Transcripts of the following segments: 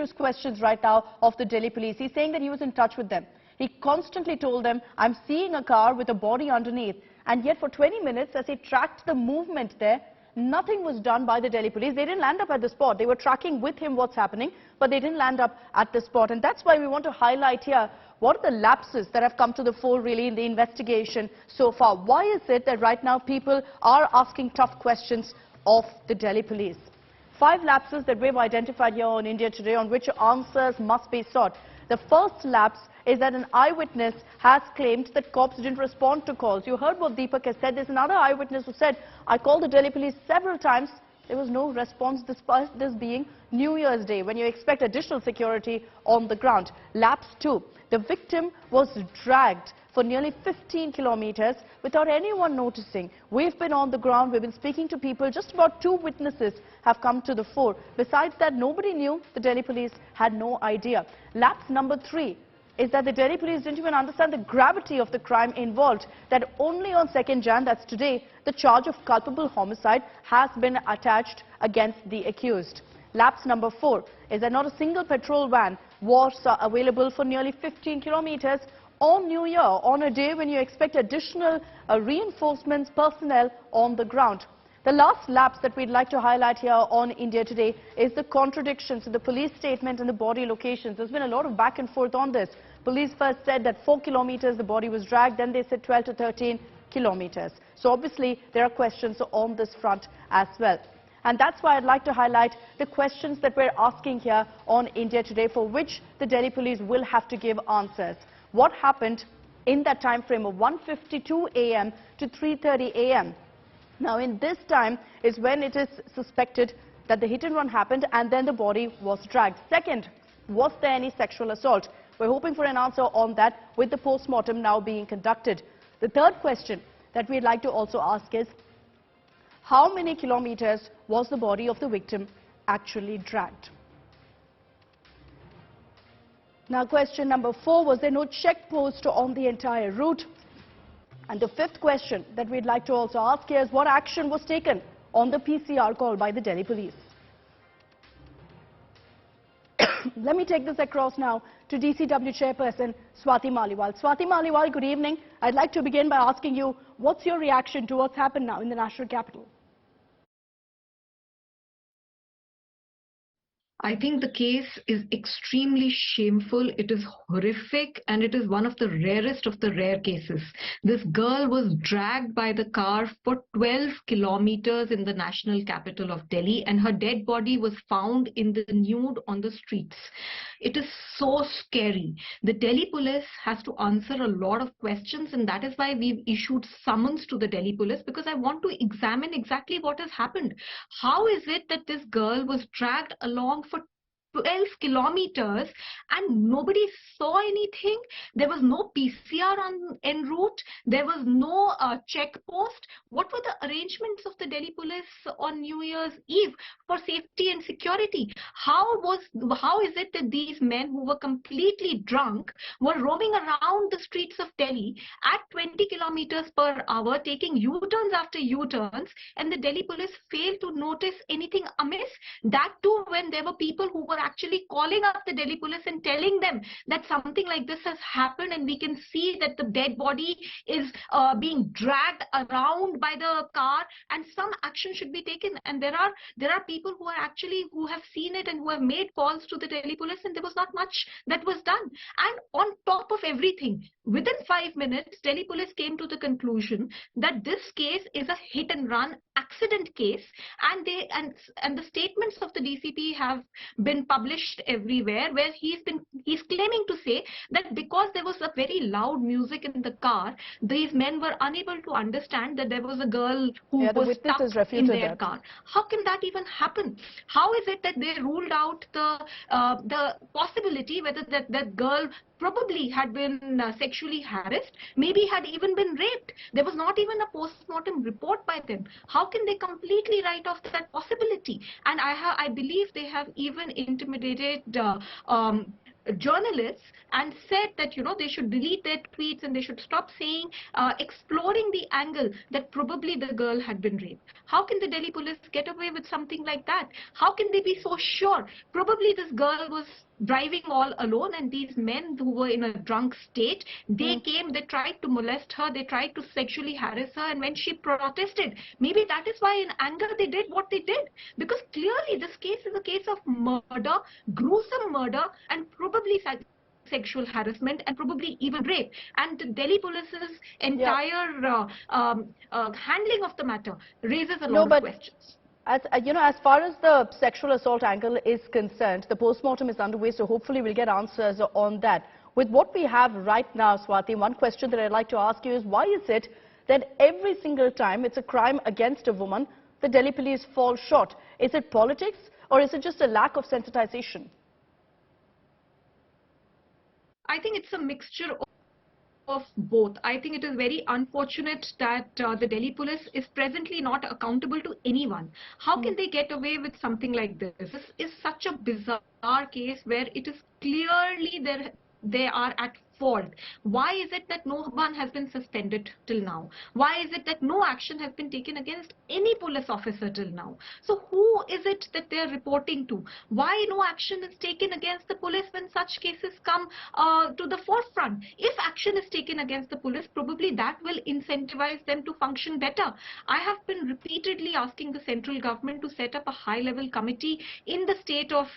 serious questions right now of the Delhi police. He's saying that he was in touch with them. He constantly told them, I'm seeing a car with a body underneath. And yet for 20 minutes, as he tracked the movement there, nothing was done by the Delhi police. They didn't land up at the spot. They were tracking with him what's happening, but they didn't land up at the spot. And that's why we want to highlight here what are the lapses that have come to the fore really in the investigation so far. Why is it that right now people are asking tough questions of the Delhi police? 5 lapses that we've identified here on India Today on which answers must be sought. The first lapse is that an eyewitness has claimed that cops didn't respond to calls. You heard what Deepak has said. There's another eyewitness who said, I called the Delhi police several times. There was no response, despite this being New Year's Day, when you expect additional security on the ground. Lapse 2. The victim was dragged for nearly 15 kilometers without anyone noticing. We've been on the ground, we've been speaking to people. Just about 2 witnesses have come to the fore. Besides that, nobody knew. The Delhi police had no idea. Lapse number 3 is that the Delhi police didn't even understand the gravity of the crime involved, that only on 2nd Jan, that's today, the charge of culpable homicide has been attached against the accused. Lapse number 4 is that not a single petrol van was available for nearly 15 kilometers on New Year, on a day when you expect additional reinforcements, personnel on the ground. The last lapse that we'd like to highlight here on India Today is the contradictions in the police statement and the body locations. There's been a lot of back and forth on this. Police first said that 4 kilometers the body was dragged, then they said 12 to 13 kilometers. So obviously there are questions on this front as well. And that's why I'd like to highlight the questions that we're asking here on India Today, for which the Delhi police will have to give answers. What happened in that time frame of 1:52 a.m. to 3:30 a.m.? Now, in this time is when it is suspected that the hit and run happened and then the body was dragged. Second, was there any sexual assault? We're hoping for an answer on that, with the post-mortem now being conducted. The third question that we'd like to also ask is, how many kilometers was the body of the victim actually dragged? Now, question number 4, was there no check post on the entire route? And the fifth question that we'd like to also ask here is, what action was taken on the PCR call by the Delhi police? Let me take this across now to DCW Chairperson Swati Maliwal. Swati Maliwal, good evening. I'd like to begin by asking you, what's your reaction to what's happened now in the national capital? I think the case is extremely shameful, it is horrific, and it is one of the rarest of the rare cases. This girl was dragged by the car for 12 kilometers in the national capital of Delhi, and her dead body was found in the nude on the streets. It is so scary. The Delhi police has to answer a lot of questions, and that is why we've issued summons to the Delhi police, because I want to examine exactly what has happened. How is it that this girl was dragged along for 12 kilometers and nobody saw anything? There was no PCR en route. There was no check post. What were the arrangements of the Delhi police on New Year's Eve for safety and security? How is it that these men who were completely drunk were roaming around the streets of Delhi at 20 kilometers per hour, taking U-turns after U-turns, and the Delhi police failed to notice anything amiss? That too, when there were people who were actually calling up the Delhi police and telling them that something like this has happened, and we can see that the dead body is being dragged around by the car and some action should be taken. And there are people who have seen it and who have made calls to the Delhi police, and there was not much that was done. And on top of everything, within 5 minutes, Delhi police came to the conclusion that this case is a hit and run accident case, and the statements of the DCP have been published everywhere, where he's claiming to say that because there was a very loud music in the car, these men were unable to understand that there was a girl who was stuck in their car. How can that even happen? How is it that they ruled out the possibility whether that girl probably had been sexually harassed, maybe had even been raped? There was not even a post-mortem report by them. How can they completely write off that possibility? And I believe they have even intimidated journalists and said that, they should delete their tweets and they should stop saying, exploring the angle that probably the girl had been raped. How can the Delhi police get away with something like that? How can they be so sure? Probably this girl was driving all alone, and these men who were in a drunk state, they came, they tried to molest her, they tried to sexually harass her, and when she protested, maybe that is why in anger they did what they did. Because clearly this case is a case of murder, gruesome murder, and probably sexual harassment, and probably even rape. And the Delhi police's entire handling of the matter raises a lot of questions. As far as the sexual assault angle is concerned, the postmortem is underway, so hopefully we'll get answers on that. With what we have right now, Swati, one question that I'd like to ask you is, why is it that every single time it's a crime against a woman, the Delhi police fall short? Is it politics, or is it just a lack of sensitization? I think it's a mixture of both. I think it is very unfortunate that the Delhi police is presently not accountable to anyone. How can they get away with something like this? This is such a bizarre case where it is clearly they are at fault. Why is it that no one has been suspended till now? Why is it that no action has been taken against any police officer till now? So who is it that they are reporting to? Why no action is taken against the police when such cases come to the forefront? If action is taken against the police, probably that will incentivize them to function better. I have been repeatedly asking the central government to set up a high-level committee in the state of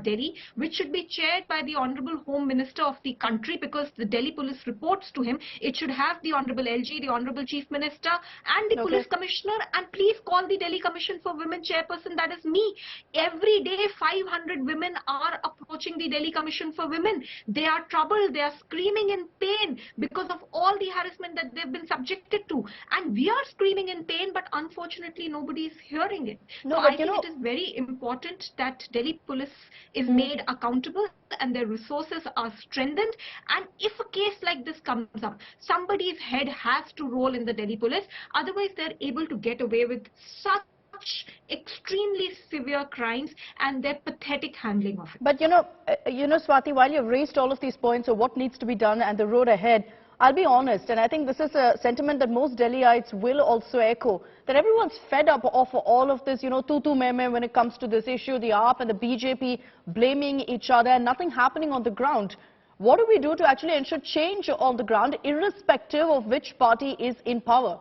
Delhi, which should be chaired by the Honorable Home Minister of the country, because the Delhi police reports to him. It should have the Honorable LG, the Honorable Chief Minister, and the Police Commissioner. And please call the Delhi Commission for Women Chairperson, that is me. Every day 500 women are approaching the Delhi Commission for Women. They are troubled, they are screaming in pain because of all the harassment that they've been subjected to. And we are screaming in pain, but unfortunately nobody is hearing it. So I think it is very important that Delhi police is made accountable and their resources are strengthened. And if a case like this comes up, somebody's head has to roll in the Delhi police. Otherwise, they're able to get away with such extremely severe crimes and their pathetic handling of it. But Swati, while you've raised all of these points of what needs to be done and the road ahead, I'll be honest, and I think this is a sentiment that most Delhiites will also echo, that everyone's fed up of all of this, tu meme when it comes to this issue, the AAP and the BJP blaming each other and nothing happening on the ground. What do we do to actually ensure change on the ground, irrespective of which party is in power?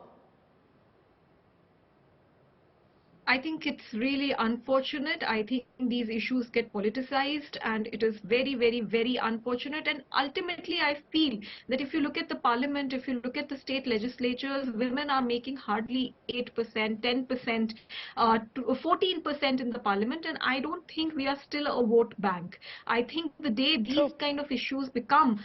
I think it's really unfortunate. I think these issues get politicized, and it is very, very, very unfortunate. And ultimately, I feel that if you look at the parliament, if you look at the state legislatures, women are making hardly 8%, 10%, 14% in the parliament. And I don't think we are still a vote bank. I think the day these kind of issues become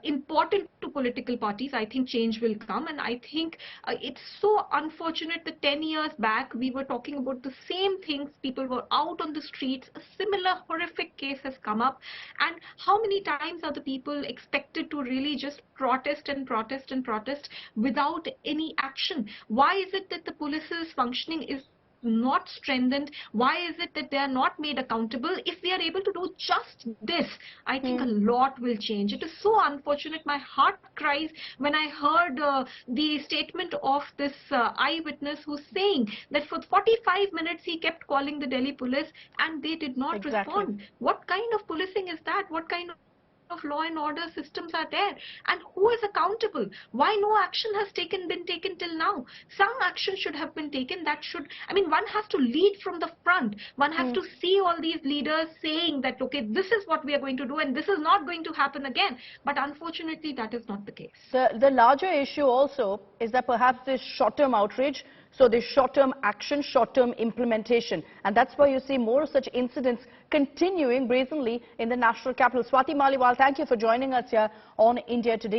important to political parties, I think change will come. And I think it's so unfortunate that 10 years back, we were talking about the same things. People were out on the streets. A similar horrific case has come up. And how many times are the people expected to really just protest and protest and protest without any action? Why is it that the police's functioning is not strengthened? Why is it that they are not made accountable? If we are able to do just this, I think a lot will change. It is so unfortunate. My heart cries when I heard the statement of this eyewitness who's saying that for 45 minutes he kept calling the Delhi police and they did not respond. What kind of policing is that? What kind of law and order systems are there, and who is accountable? Why no action has been taken till now? Some action should have been taken. One has to lead from the front. One has to see all these leaders saying that, okay, this is what we are going to do and this is not going to happen again. But unfortunately, that is not the case. The larger issue also is that perhaps this short-term outrage, so the short-term action, short-term implementation. And that's why you see more such incidents continuing brazenly in the national capital. Swati Maliwal, thank you for joining us here on India Today.